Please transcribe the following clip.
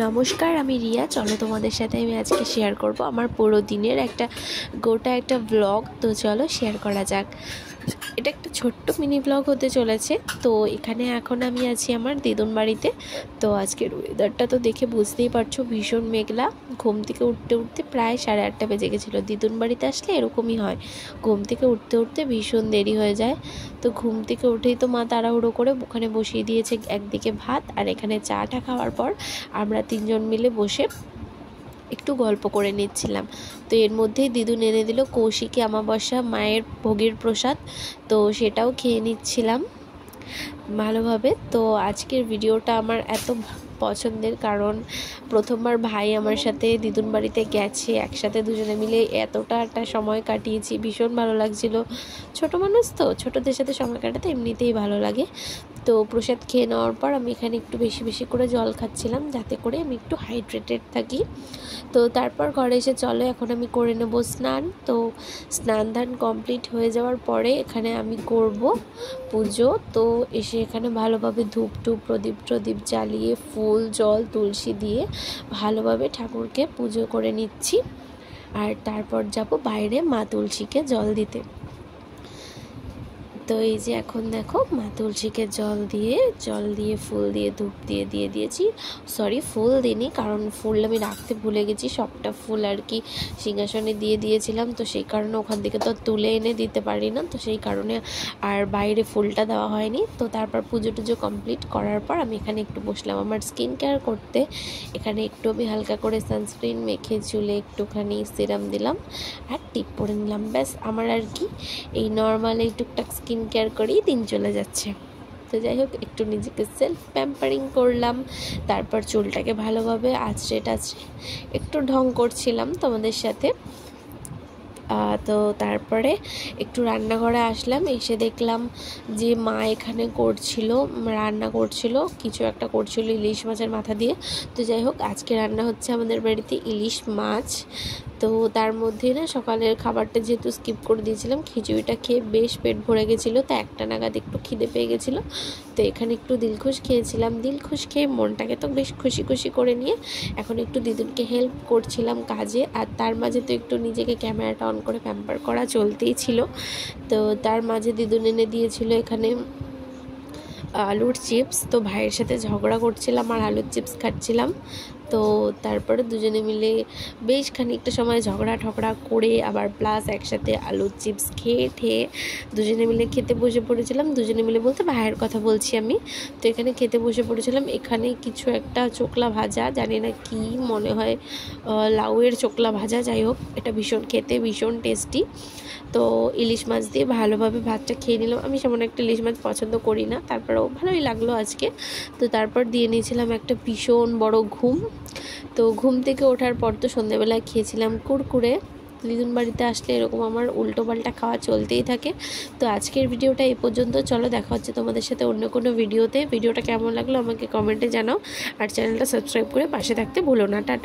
নমস্কার, আমি রিয়া। চলো তোমাদের সাথে আমি আজকে শেয়ার করব আমার পুরো দিনের গোটা একটা ব্লগ। তো চলো শেয়ার করা যাক। এটা একটা ছোট্ট মিনি ব্লগ হতে চলেছে। তো এখানে এখন আমি আছি আমার দিদুন বাড়িতে। তো আজকের ওয়েদারটা তো দেখে বুঝতেই পারছো, ভীষণ মেঘলা। ঘুম থেকে উঠতে উঠতে প্রায় 8:30 বেজে গেছিলো। দিদুন বাড়িতে আসলে এরকমই হয়, ঘুম থেকে উঠতে উঠতে ভীষণ দেরি হয়ে যায়। তো ঘুম থেকে উঠেই তো মা তাড়াহুড়ো করে ওখানে বসিয়ে দিয়েছে একদিকে ভাত, আর এখানে চাটা খাওয়ার পর আমরা 3জন মিলে বসে একটু গল্প করে নিচ্ছিলাম। তো এর মধ্যেই দিদুন এনে দিল কৌশিকী অমাবস্যা মায়ের ভোগের প্রসাদ। তো সেটাও খেয়ে নিচ্ছিলাম ভালোভাবে। তো আজকের ভিডিওটা আমার এত পছন্দের, কারণ প্রথমবার ভাই আমার সাথে দিদুন বাড়িতে গেছে, একসাথে দুজনে মিলে এতটা একটা সময় কাটিয়েছি, ভীষণ ভালো লাগছিল। ছোটো মানুষ তো, ছোটোদের সাথে সময় কাটাতে এমনিতেই ভালো লাগে। তো প্রসাদ খেয়ে নেওয়ার পর আমি এখানে একটু বেশি বেশি করে জল খাচ্ছিলাম, যাতে করে আমি একটু হাইড্রেটেড থাকি। তো তারপর ঘরে এসে চলো এখন আমি করে নেব স্নান। তো স্নান ধান কমপ্লিট হয়ে যাওয়ার পরে এখানে আমি করব পুজো। তো এসে এখানে ভালোভাবে ধূপ প্রদীপ জ্বালিয়ে ফুল জল তুলসী দিয়ে ভালোভাবে ঠাকুরকে পুজো করে নিচ্ছি। আর তারপর যাব বাইরে মা তুলসীকে জল দিতে। তো এই যে এখন দেখো মা তুলসীকে জল দিয়ে ফুল দিয়ে ধূপ দিয়ে দিয়েছি। সরি, ফুল দিইনি, কারণ ফুল আমি রাখতে ভুলে গেছি। সবটা ফুল আর কি সিংহাসনে দিয়ে দিয়েছিলাম, তো সেই কারণে ওখান থেকে তো তুলে এনে দিতে পারি না, তো সেই কারণে আর বাইরে ফুলটা দেওয়া হয়নি। তো তারপর পুজো টুজো কমপ্লিট করার পর আমি এখানে একটু বসলাম আমার স্কিন কেয়ার করতে। এখানে একটু আমি হালকা করে সানস্ক্রিন মেখে চুলে একটুখানি সিরাম দিলাম আর টিপ পরে নিলাম। ব্যাস, আমার আর কি এই নর্মাল এই টুকটাক স্কিন কেয়ার করেই দিন চলে যাচ্ছে। তো যাই হোক, একটু নিজেকে সেলফ প্যাম্পারিং করলাম। তারপর চুলটাকে ভালোভাবে আঁচড়ে একটু ঢং করছিলাম তোমাদের সাথে। তো তারপরে একটু রান্নাঘরে আসলাম, এসে দেখলাম যে মা এখানে রান্না করছিল, কিছু একটা করছিল ইলিশ মাছের মাথা দিয়ে। তো যাই হোক, আজকে রান্না হচ্ছে আমাদের বাড়িতে ইলিশ মাছ। তো তার মধ্যে না সকালের খাবারটা যেহেতু স্কিপ করে দিয়েছিলাম, খিচুড়িটা খেয়ে বেশ পেট ভরে গেছিলো, তো 1টা নাগাদ একটু খিদে পেয়ে গেছিলো। তো এখানে একটু দিলখুশ খেয়েছিলাম। দিলখুশ খেয়ে মনটাকে তো বেশ খুশি করে নিয়ে এখন একটু দিদুনকে হেল্প করছিলাম কাজে। আর তার মাঝে তো একটু নিজেকে ক্যামেরাটা অন করে প্যাম্পার করা চলতেই ছিল। তো তার মাঝে দিদুন এনে দিয়েছিল এখানে আলুর চিপস। তো ভাইয়ের সাথে ঝগড়া করছিলাম আর আলুর চিপস খাচ্ছিলাম। তো তারপরে দুজনে মিলে বেশ খানিকটা সময় ঝগড়া করে আবার প্লাস একসাথে আলুর চিপস খেয়ে দুজনে মিলে খেতে বসে পড়েছিলাম। দুজনে মিলে বলতে ভাইয়ের কথা বলছি আমি। তো এখানে খেতে বসে পড়েছিলাম। এখানে কিছু একটা চোকলা ভাজা, জানি না কি, মনে হয় লাউয়ের চোকলা ভাজা। যাই হোক, এটা খেতে ভীষণ টেস্টি। তো ইলিশ মাছ দিয়ে ভালোভাবে ভাতটা খেয়ে নিলাম। আমি সেমন একটা ইলিশ মাছ পছন্দ করি না, তারপরেও ভালোই লাগলো আজকে। তো তারপর দিয়ে নিয়েছিলাম একটা ভীষণ বড় ঘুম। তো ঘুম থেকে ওঠার পর তো সন্ধ্যেবেলায় খেয়েছিলাম কুরকুরে। দিদুন বাড়িতে আসলে এরকম আমার উল্টো পাল্টা খাওয়া চলতেই থাকে। তো আজকের ভিডিওটা এই পর্যন্ত। চলো দেখা হচ্ছে তোমাদের সাথে অন্য কোনো ভিডিওতে। ভিডিওটা কেমন লাগলো আমাকে কমেন্টে জানাও, আর চ্যানেলটা সাবস্ক্রাইব করে পাশে থাকতে ভুলো না। টাটা।